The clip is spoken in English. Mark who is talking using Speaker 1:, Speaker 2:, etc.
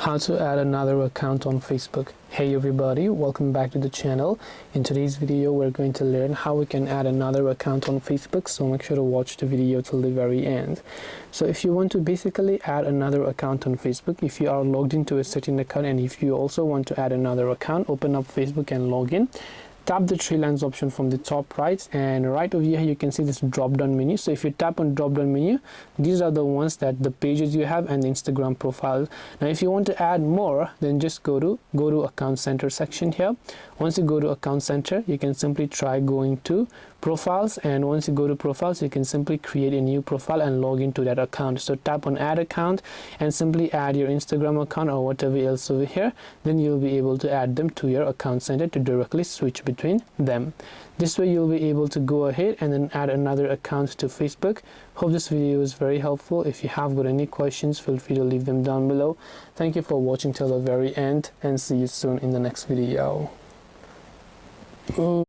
Speaker 1: How to add another account on Facebook. Hey everybody, welcome back to the channel. In today's video we're going to learn how we can add another account on Facebook, so make sure to watch the video till the very end. So if you want to basically add another account on Facebook, if you are logged into a certain account and if you also want to add another account, open up Facebook and log in. Tap the three lines option from the top right, and right over here you can see this drop down menu. So if you tap on drop down menu, these are the ones that the pages you have and the Instagram profile. Now if you want to add more, then just go to account center section here. Once you go to account center, you can simply try going to profiles, and once you go to profiles you can simply create a new profile and log into that account. So tap on add account and simply add your Instagram account or whatever else over here, then you'll be able to add them to your account center to directly switch between them. This way you'll be able to go ahead and then add another account to Facebook. Hope this video is very helpful. If you have got any questions, feel free to leave them down below. Thank you for watching till the very end, and see you soon in the next video.